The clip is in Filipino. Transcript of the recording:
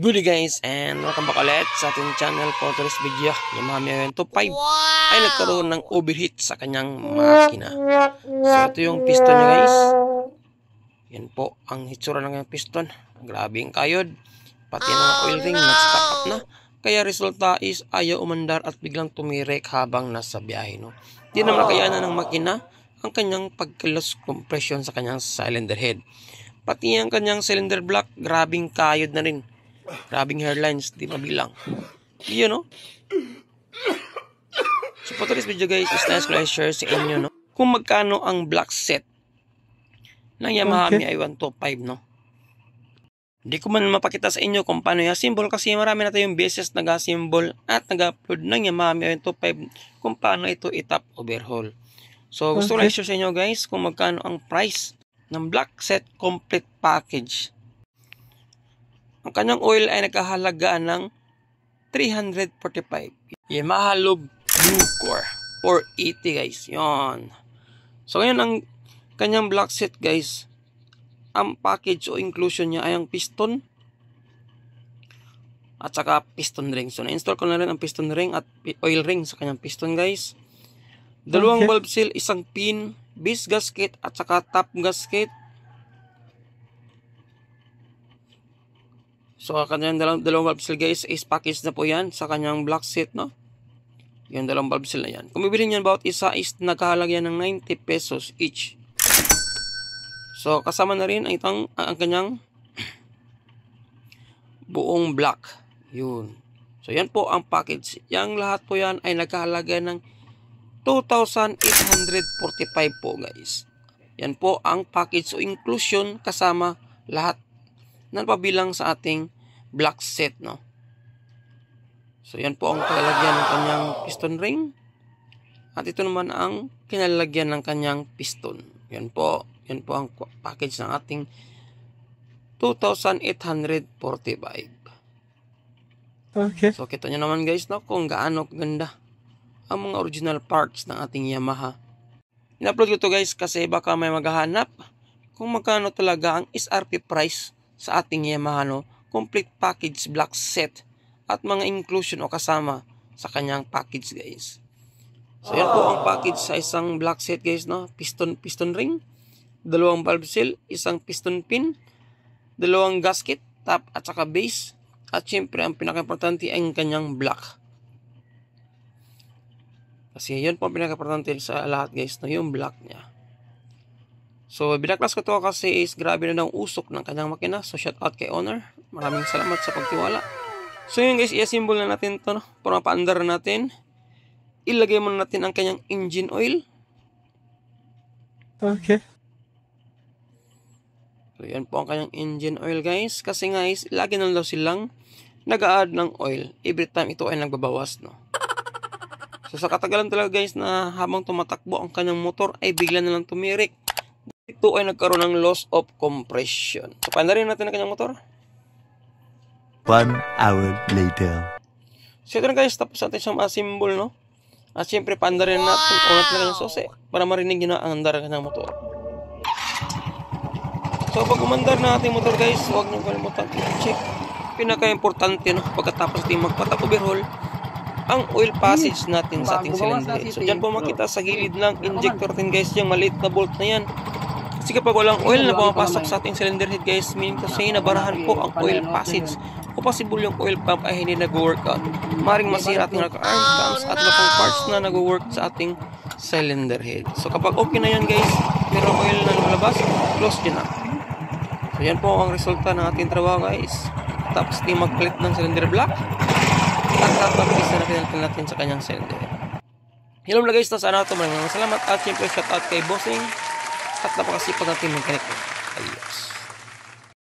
Good day guys, and welcome back ulit sa ating channel for today's video. Yamaha Miya 5 ay nagkaroon ng overheat sa kanyang makina. So ito yung piston niya guys. Yan po ang hitsura ng kanyang piston. Grabe ang kayod. Pati ang mga oil ring nag-stop up na. Kaya resulta is ayaw umandar at biglang tumirek habang nasa biyahe. No? Di na makayanan ng makina ang kanyang pagkilos compression sa kanyang cylinder head. Pati ang kanyang cylinder block, grabing kayod na rin. Grabing hairlines, di mabilang. Yun, no? So, for today's video, guys, is nice ko share sa inyo, no? Kung magkano ang black set ng Yamaha Miya 125, no? Hindi ko man mapakita sa inyo kung paano i-assemble kasi marami na tayong beses nag-assemble at nag-upload ng Yamaha Miya 125 kung paano ito i-top overhaul. So, gusto ko lang share sa inyo, guys, kung magkano ang price ng black set complete package. Ang kanyang oil ay nagkahalaga ng 345. Yamaha Lube Blue Core 480 guys. Yon. So ngayon ang kanyang black set guys, ang package o inclusion niya ay ang piston at saka piston ring. So na-install ko na rin ang piston ring at oil ring sa kanyang piston guys. Dalawang valve seal, isang pin, base gasket at saka top gasket. So, kanyang dalawang valve seal guys is package na po yan sa kanyang black set, no? Yung dalawang valve seal na yan. Kung bibili niyan bawat isa is nagkahalaga ng 90 pesos each. So, kasama na rin ang kanyang buong black. Yun. So, yan po ang package. Yang lahat po yan ay nagkahalaga ng 2,845 po guys. Yan po ang package o inclusion kasama lahat na pabilang sa ating black set, no? So, yan po ang kinalagyan ng kanyang piston ring. At ito naman ang kinalagyan ng kanyang piston. Yan po ang package ng ating 2,845. Okay. So, kita nyo naman guys, no? Kung gaano ganda ang mga original parts ng ating Yamaha. In-upload ko to guys kasi baka may maghahanap kung magkano talaga ang SRP price sa ating Yamaha, no? Complete package black set at mga inclusion o kasama sa kanyang package guys. So yan po ang package sa isang black set guys, no? Piston ring, dalawang valve seal, isang piston pin, dalawang gasket, top at saka base, at syempre ang pinaka-importante ay ang kanyang block. Kasi yun po ang pinaka-importante sa lahat guys, no? Yung block niya. So, binaklas ko to kasi is grabe na daw usok ng kanyang makina. So, shout out kay owner. Maraming salamat sa pagtiwala. So, yun guys, i-assemble na natin to, no? Para mapaandar natin. Ilagay muna natin ang kanyang engine oil. Okay. So, yan po ang kanyang engine oil guys. Kasi guys, lagi na daw silang nag-a-add ng oil every time ito ay nagbabawas, no? So, sa katagalan talaga guys na habang tumatakbo ang kanyang motor ay bigla na lang tumirik. Ito ay nagkaroon ng loss of compression. So, pandarin natin ang kanyang motor. 1 hour later. So, ito na guys, tapos natin siyang ma-assemble, no? At syempre, pandarin natin ulit na kanyang susi para marinig nyo na ang andar ng kanyang motor. So, pag umandar na ating motor guys, huwag nyo kalimutan i-check. Pinaka-importante, no? Pagkatapos natin magpa-top overhaul, ang oil passage natin sa ating cylinder head. So, dyan po makita sa gilid ng injector natin guys, yung maliit na bolt na yan. Kasi kapag walang oil na pumapasok sa ating cylinder head guys, meaning to say nabarahan po ang oil passage o possible yung oil pump ay hindi nag-workout. Maring masira ating arm pumps at iba pang parts na nag-work sa ating cylinder head. So kapag okay na yan guys, pero oil na lumalabas, close nyo na. So yan po ang resulta ng ating trabaho guys. Tapos di mag-clip ng cylinder block at tapos na natin sa kanyang cylinder head. Hello mga guys, sana ito maraming salamat at syempre shout out kay Bossing at napakasipag natin mag-connect. Ayun.